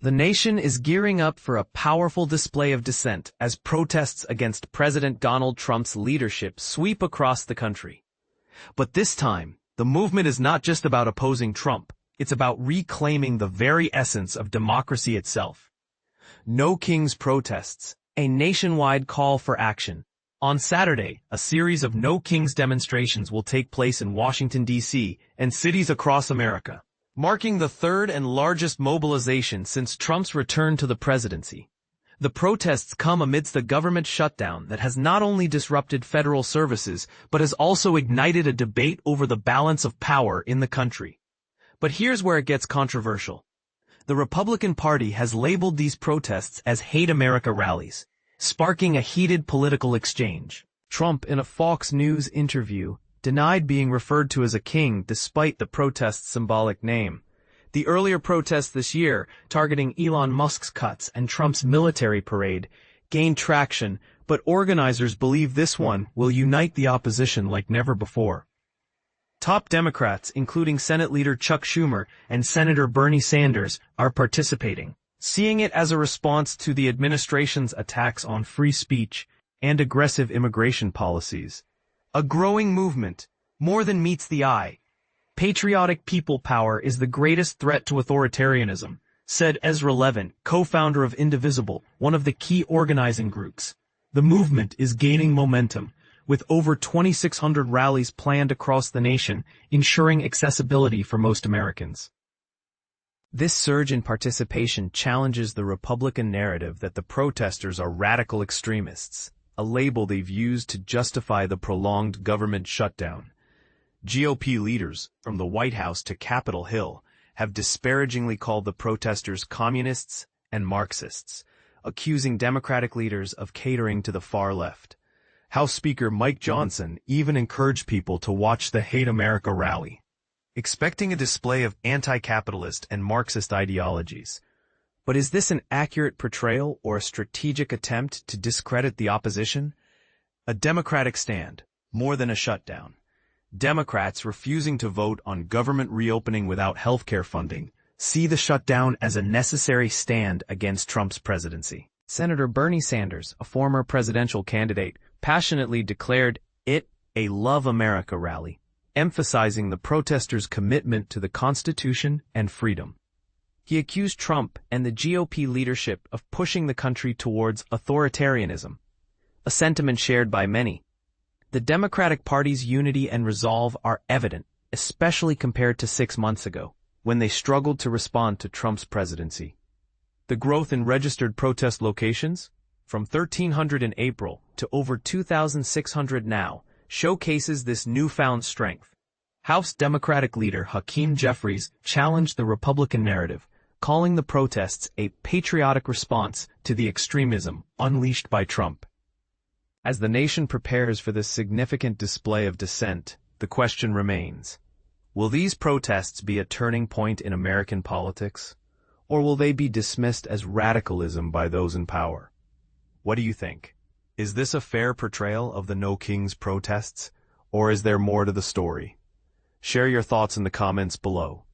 The nation is gearing up for a powerful display of dissent as protests against President Donald Trump's leadership sweep across the country. But this time, the movement is not just about opposing Trump, it's about reclaiming the very essence of democracy itself. No Kings protests, a nationwide call for action. On Saturday, a series of No Kings demonstrations will take place in Washington, D.C. and cities across America, marking the third and largest mobilization since Trump's return to the presidency. The protests come amidst a government shutdown that has not only disrupted federal services, but has also ignited a debate over the balance of power in the country. But here's where it gets controversial. The Republican Party has labeled these protests as Hate America rallies, sparking a heated political exchange. Trump, in a Fox News interview, denied being referred to as a king despite the protest's symbolic name. The earlier protests this year, targeting Elon Musk's cuts and Trump's military parade, gained traction, but organizers believe this one will unite the opposition like never before. Top Democrats, including Senate Leader Chuck Schumer and Senator Bernie Sanders, are participating, seeing it as a response to the administration's attacks on free speech and aggressive immigration policies. A growing movement, more than meets the eye. Patriotic people power is the greatest threat to authoritarianism, said Ezra Levin, co-founder of Indivisible, one of the key organizing groups. The movement is gaining momentum, with over 2,600 rallies planned across the nation, ensuring accessibility for most Americans. This surge in participation challenges the Republican narrative that the protesters are radical extremists, a label they've used to justify the prolonged government shutdown. GOP leaders, from the White House to Capitol Hill, have disparagingly called the protesters communists and Marxists, accusing Democratic leaders of catering to the far left. House Speaker Mike Johnson even encouraged people to watch the Hate America rally, expecting a display of anti-capitalist and Marxist ideologies. But is this an accurate portrayal or a strategic attempt to discredit the opposition? A Democratic stand, more than a shutdown. Democrats refusing to vote on government reopening without healthcare funding see the shutdown as a necessary stand against Trump's presidency. Senator Bernie Sanders, a former presidential candidate, passionately declared it a Love America rally, emphasizing the protesters' commitment to the Constitution and freedom. He accused Trump and the GOP leadership of pushing the country towards authoritarianism, a sentiment shared by many. The Democratic Party's unity and resolve are evident, especially compared to 6 months ago, when they struggled to respond to Trump's presidency. The growth in registered protest locations, from 1,300 in April to over 2,600 now, showcases this newfound strength. House Democratic leader Hakeem Jeffries challenged the Republican narrative, calling the protests a patriotic response to the extremism unleashed by Trump. As the nation prepares for this significant display of dissent, the question remains, will these protests be a turning point in American politics, or will they be dismissed as radicalism by those in power? What do you think? Is this a fair portrayal of the No Kings protests, or is there more to the story? Share your thoughts in the comments below.